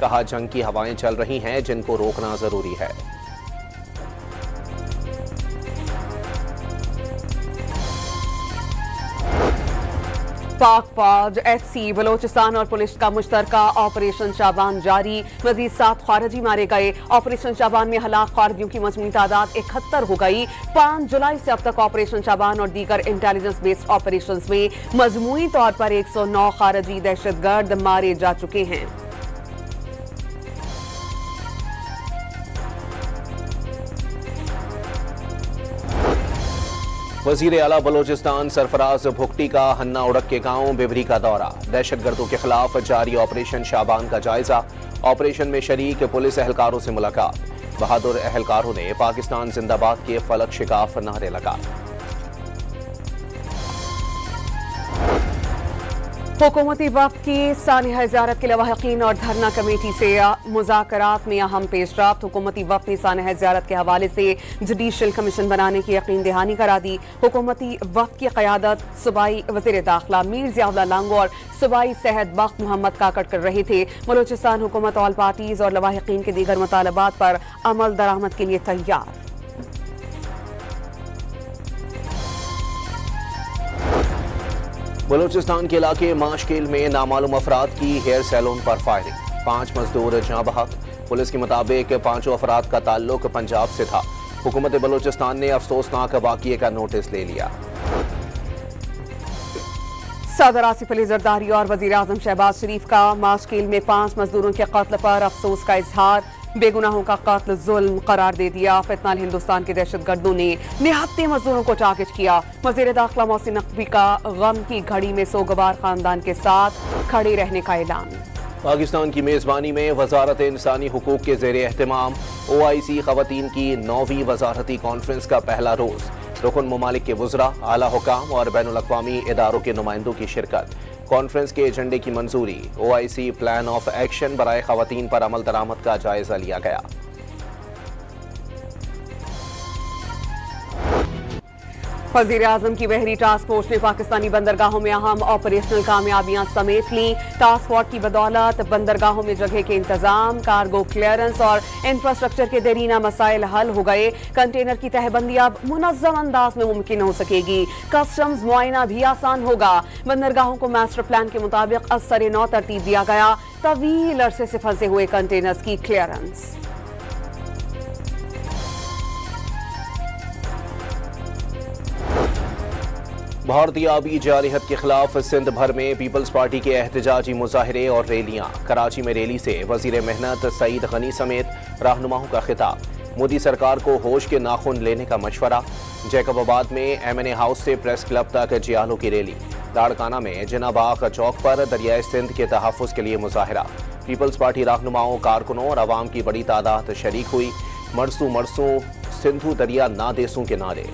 کہا جنگ کی ہوائیں چل رہی ہیں جن کو روکنا ضروری ہے۔ پاک فوج ایس سی بلوچستان اور پولیس کا مشترکہ آپریشن شابان جاری، مزید 7 خارجی مارے گئے۔ آپریشن شابان میں ہلاک خارجیوں کی مجموعی تعداد 71 ہو گئی۔ 5 جولائی سے اب تک آپریشن شابان اور دیگر انٹیلیجنس بیسڈ آپریشنز میں مجموعی طور پر 109 خارجی دہشت گرد مارے جا چکے ہیں۔ وزیر اعلیٰ بلوچستان سرفراز بھگٹی کا ہنہ اڑک کے گاؤں بیوری کا دورہ، دہشت گردوں کے خلاف جاری آپریشن شابان کا جائزہ، آپریشن میں شریک پولیس اہلکاروں سے ملاقات۔ بہادر اہلکاروں نے پاکستان زندہ باد کے فلک شکاف نعرے لگائے۔ حکومتی وفد کی سانحہ زیارت کے لواحقین اور دھرنا کمیٹی سے مذاکرات میں اہم پیش رفت۔ حکومتی وفد نے سانحہ زیارت کے حوالے سے جوڈیشل کمیشن بنانے کی یقین دہانی کرا دی۔ حکومتی وفد کی قیادت صوبائی وزیر داخلہ میر ضیاء اللہ لانگو اور صوبائی صحت بخت محمد کاکڑ کر رہے تھے۔ بلوچستان حکومت آل پارٹیز اور لواحقین کے دیگر مطالبات پر عمل درآمد کے لیے تیار۔ بلوچستان کے علاقے ماشکیل میں نامعلوم افراد کی ہیئر سیلون پر فائرنگ، 5 مزدور جاں بحق۔ پولیس کے مطابق 5 افراد کا تعلق پنجاب سے تھا۔ حکومت بلوچستان نے افسوسناک واقعے کا نوٹس لے لیا۔ صدر آصف علی زرداری اور وزیر اعظم شہباز شریف کا ماشکیل میں 5 مزدوروں کے قتل پر افسوس کا اظہار، بے گناہوں کا قتل ظلم قرار دے دیا۔ فتنہ ہندوستان کے دہشت گردوں نے نہتے مزدوروں کو ٹارگٹ کیا۔ وزیر داخلہ محسن نقوی کا غم کی گھڑی میں سوگوار خاندان کے ساتھ کھڑے رہنے کا اعلان۔ پاکستان کی میزبانی میں وزارت انسانی حقوق کے زیر اہتمام OIC خواتین کی 9ویں وزارتی کانفرنس کا پہلا روز، رکن ممالک کے وزراء، اعلیٰ حکام اور بین الاقوامی اداروں کے نمائندوں کی شرکت۔ کانفرنس کے ایجنڈے کی منظوری، OIC پلان آف ایکشن برائے خواتین پر عمل درآمد کا جائزہ لیا گیا۔ وزیر اعظم کی بحری ٹاسک فورس نے پاکستانی بندرگاہوں میں اہم آپریشنل کامیابیاں سمیٹ لیں۔ ٹاسک فورس کی بدولت بندرگاہوں میں جگہ کے انتظام، کارگو کلیئرنس اور انفراسٹرکچر کے دیرینہ مسائل حل ہو گئے۔ کنٹینر کی تہہ بندی اب منظم انداز میں ممکن ہو سکے گی۔ کسٹمز معائنہ بھی آسان ہوگا۔ بندرگاہوں کو ماسٹر پلان کے مطابق از سر نو ترتیب دیا گیا۔ طویل عرصے سے پھنسے ہوئے کنٹینرز کی کلیئرنس۔ بھارتی آبی جارحیت کے خلاف سندھ بھر میں پیپلز پارٹی کے احتجاجی مظاہرے اور ریلیاں۔ کراچی میں ریلی سے وزیر محنت سعید غنی سمیت رہنماؤں کا خطاب۔ مودی سرکار کو ہوش کے ناخن لینے کا مشورہ۔ جیکب آباد میں MNA ہاؤس سے پریس کلب تک جیالوں کی ریلی۔ لاڑکانہ میں جناح باغ چوک پر دریائے سندھ کے تحفظ کے لیے مظاہرہ۔ پیپلز پارٹی رہنماؤں، کارکنوں اور عوام کی بڑی تعداد شریک ہوئی۔ مرسوں مرسوں سندھو دریا نہ دیسوں کے نعرے۔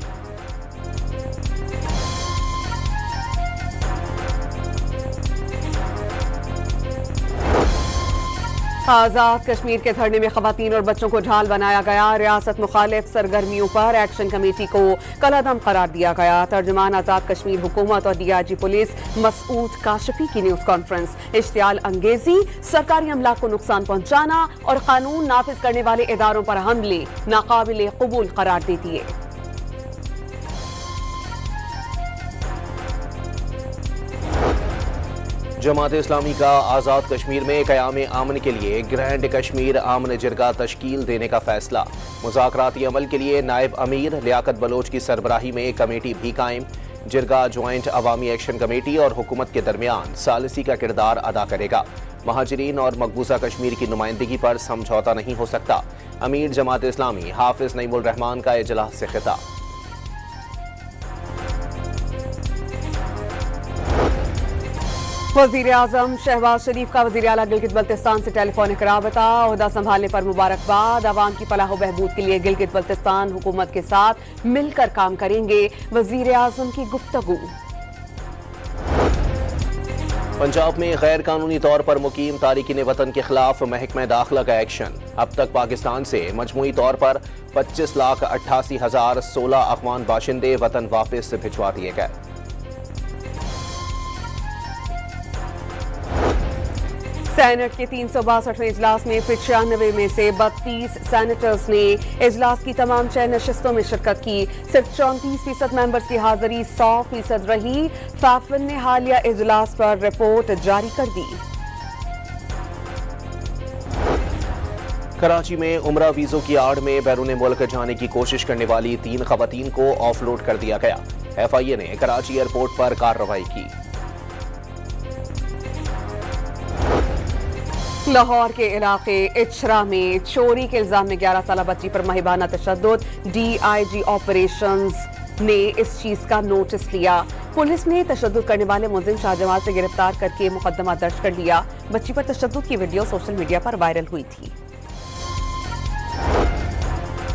آزاد کشمیر کے دھرنے میں خواتین اور بچوں کو ڈھال بنایا گیا۔ ریاست مخالف سرگرمیوں پر ایکشن کمیٹی کو کالعدم قرار دیا گیا۔ ترجمان آزاد کشمیر حکومت اور DIG پولیس مسعود کاشفی کی نیوز کانفرنس۔ اشتعال انگیزی، سرکاری املاک کو نقصان پہنچانا اور قانون نافذ کرنے والے اداروں پر حملے ناقابل قبول قرار دے دیے۔ جماعت اسلامی کا آزاد کشمیر میں قیام امن کے لیے گرینڈ کشمیر امن جرگہ تشکیل دینے کا فیصلہ۔ مذاکراتی عمل کے لیے نائب امیر لیاقت بلوچ کی سربراہی میں کمیٹی بھی قائم۔ جرگہ جوائنٹ عوامی ایکشن کمیٹی اور حکومت کے درمیان ثالثی کا کردار ادا کرے گا۔ مہاجرین اور مقبوضہ کشمیر کی نمائندگی پر سمجھوتہ نہیں ہو سکتا۔ امیر جماعت اسلامی حافظ نعیم الرحمان کا اجلاس سے خطاب۔ وزیر اعظم شہباز شریف کا وزیر اعلیٰ گلگت بلتستان سے ٹیلی فونک رابطہ۔ عہدہ سنبھالنے پر مبارکباد۔ عوام کی فلاح و بہبود کے لیے گلگت بلتستان حکومت کے ساتھ مل کر کام کریں گے، وزیر اعظم کی گفتگو۔ پنجاب میں غیر قانونی طور پر مقیم تارکین وطن کے خلاف محکمہ داخلہ کا ایکشن۔ اب تک پاکستان سے مجموعی طور پر 25,88,016 افغان باشندے وطن واپس بھجوا دیے گئے۔ سینٹ کے 362ویں اجلاس میں 95 میں سے 32 سینیٹرز نے اجلاس کی تمام 6 نشستوں میں شرکت کی. صرف 34% ممبرز کی حاضری 100% رہی. فیفن نے حالیہ اجلاس پر رپورٹ جاری کر دی. کراچی میں عمرہ ویزوں کی آڑ میں بیرون ملک جانے کی کوشش کرنے والی 3 خواتین کو آف لوڈ کر دیا گیا. FIA نے کراچی ایئرپورٹ پر کارروائی کی. لاہور کے علاقے اچھرا میں چوری کے الزام میں 11 سالہ بچی پر مہیبانہ تشدد. DIG آپریشنز نے اس چیز کا نوٹس لیا. پولیس نے تشدد کرنے والے ملزم شاہ جمال سے گرفتار کر کے مقدمہ درج کر لیا. بچی پر تشدد کی ویڈیو سوشل میڈیا پر وائرل ہوئی تھی.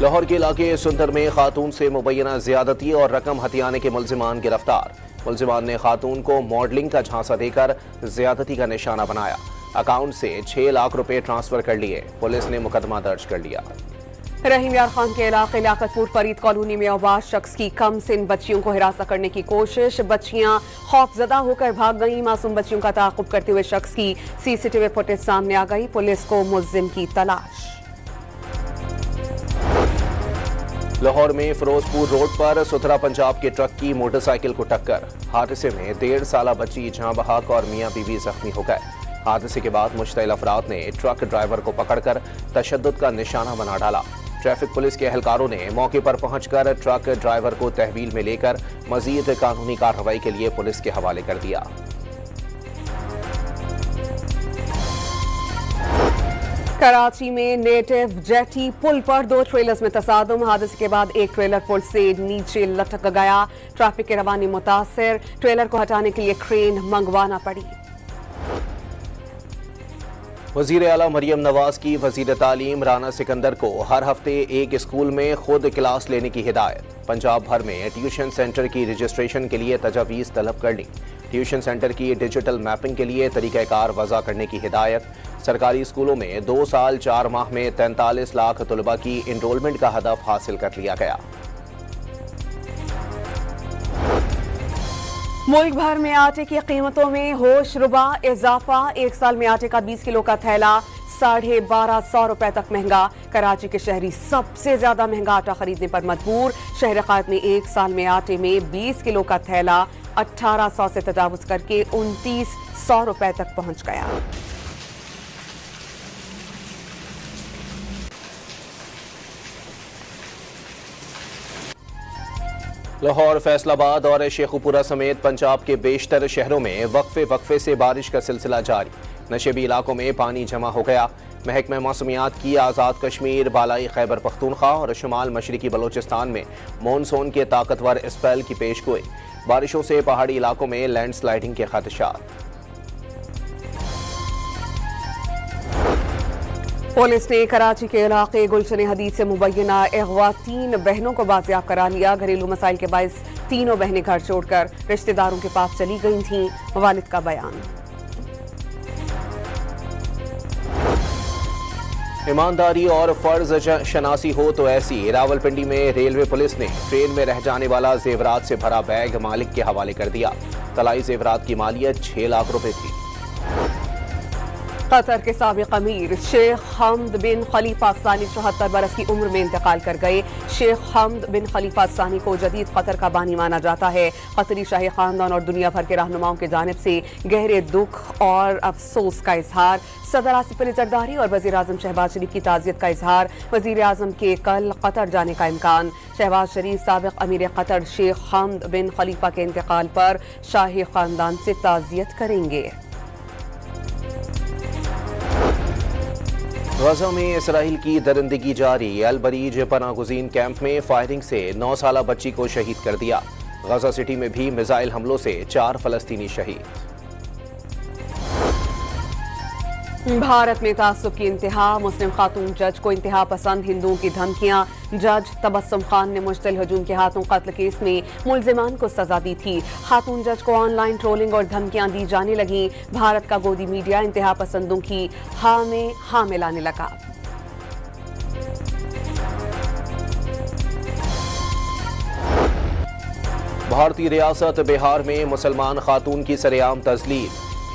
لاہور کے علاقے سندر میں خاتون سے مبینہ زیادتی اور رقم ہتھیانے کے ملزمان گرفتار. ملزمان نے خاتون کو ماڈلنگ کا جھانسا دے کر زیادتی کا نشانہ بنایا. اکاؤنٹ سے 6 لاکھ روپے ٹرانسفر کر لیے. پولیس نے مقدمہ درج کر لیا. رحیم یار خان کے علاقے لیاقت پور فرید کالونی میں آواز شخص کی کم سن بچیوں کو ہراساں کرنے کی کوشش. بچیاں خوف زدہ ہو کر بھاگ گئیں. معصوم بچیوں کا تعاقب کرتے ہوئے شخص کی CCTV فوٹیج سامنے آ گئی. پولیس کو ملزم کی تلاش. لاہور میں فیروز پور روڈ پر ستھرا پنجاب کے ٹرک کی موٹر سائیکل کو ٹکر. حادثے میں 1.5 سالہ بچی جاں بحق اور میاں بیوی زخمی ہو گئے. حادثے کے بعد مشتعل افراد نے ٹرک ڈرائیور کو پکڑ کر تشدد کا نشانہ بنا ڈالا. ٹریفک پولیس کے اہلکاروں نے موقع پر پہنچ کر ٹرک ڈرائیور کو تحویل میں لے کر مزید قانونی کارروائی کے لیے پولیس کے حوالے کر دیا. کراچی میں نیٹو جیٹی پل پر 2 ٹریلرز میں تصادم. حادثے کے بعد ایک ٹریلر پل سے نیچے لٹک گیا. ٹریفک کی روانی متاثر. ٹریلر کو ہٹانے کے لیے کرین منگوانا پڑی. وزیر اعلیٰ مریم نواز کی وزیر تعلیم رانا سکندر کو ہر ہفتے ایک اسکول میں خود کلاس لینے کی ہدایت. پنجاب بھر میں ٹیوشن سینٹر کی رجسٹریشن کے لیے تجاویز طلب کرنی. ٹیوشن سینٹر کی ڈیجیٹل میپنگ کے لیے طریقہ کار وضع کرنے کی ہدایت. سرکاری اسکولوں میں 2 سال 4 ماہ میں 43 لاکھ طلباء کی انرولمنٹ کا ہدف حاصل کر لیا گیا. ملک بھر میں آٹے کی قیمتوں میں ہوش ربا اضافہ. ایک سال میں آٹے کا 20 کلو کا تھیلا 1250 روپے تک مہنگا. کراچی کے شہری سب سے زیادہ مہنگا آٹا خریدنے پر مجبور. شہر قائد میں ایک سال میں آٹے میں 20 کلو کا تھیلا 1800 سے تجاوز کر کے 2900 روپے تک پہنچ گیا. لاہور، فیصل آباد اور شیخوپورہ سمیت پنجاب کے بیشتر شہروں میں وقفے سے بارش کا سلسلہ جاری. نشیبی علاقوں میں پانی جمع ہو گیا. محکمہ موسمیات کی آزاد کشمیر، بالائی خیبر پختونخوا اور شمال مشرقی بلوچستان میں مونسون کے طاقتور اسپیل کی پیش گوئی. بارشوں سے پہاڑی علاقوں میں لینڈ سلائڈنگ کے خدشات. پولیس نے کراچی کے علاقے گلشن حدید سے مبینہ اغوا 3 بہنوں کو بازیاب کرا لیا. گھریلو مسائل کے باعث تینوں بہنیں گھر چھوڑ کر رشتہ داروں کے پاس چلی گئی تھیں. والد کا بیان. ایمانداری اور فرض شناسی ہو تو ایسی. راولپنڈی میں ریلوے پولیس نے ٹرین میں رہ جانے والا زیورات سے بھرا بیگ مالک کے حوالے کر دیا. طلائی زیورات کی مالیت 6 لاکھ روپے تھی. قطر کے سابق امیر شیخ حمد بن خلیفہ ثانی 74 برس کی عمر میں انتقال کر گئے. شیخ حمد بن خلیفہ ثانی کو جدید قطر کا بانی مانا جاتا ہے. قطری شاہی خاندان اور دنیا بھر کے رہنماؤں کی جانب سے گہرے دکھ اور افسوس کا اظہار. صدر آصف علی زرداری اور وزیر اعظم شہباز شریف کی تعزیت کا اظہار. وزیر اعظم کے کل قطر جانے کا امکان. شہباز شریف سابق امیر قطر شیخ حمد بن خلیفہ کے انتقال پر شاہی خاندان سے تعزیت کریں گے. غزہ میں اسرائیل کی درندگی جاری. البریج پناہ گزین کیمپ میں فائرنگ سے 9 سالہ بچی کو شہید کر دیا. غزہ سٹی میں بھی میزائل حملوں سے 4 فلسطینی شہید. بھارت میں تعصب کی انتہا. مسلم خاتون جج کو انتہا پسند ہندوؤں کی دھمکیاں. جج تبسم خان نے مشتعل ہجوم کے ہاتھوں قتل کیس میں ملزمان کو سزا دی تھی. خاتون جج کو آن لائن ٹرولنگ اور دھمکیاں دی جانے لگیں. بھارت کا گودی میڈیا انتہا پسندوں کی ہاں میں ہاں ملانے لگا. بھارتی ریاست بہار میں مسلمان خاتون کی سرعام تذلیل.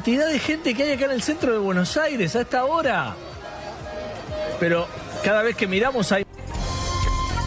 De gente que hay acá en el centro de Buenos Aires a esta hora, pero cada vez que miramos hay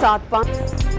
7-5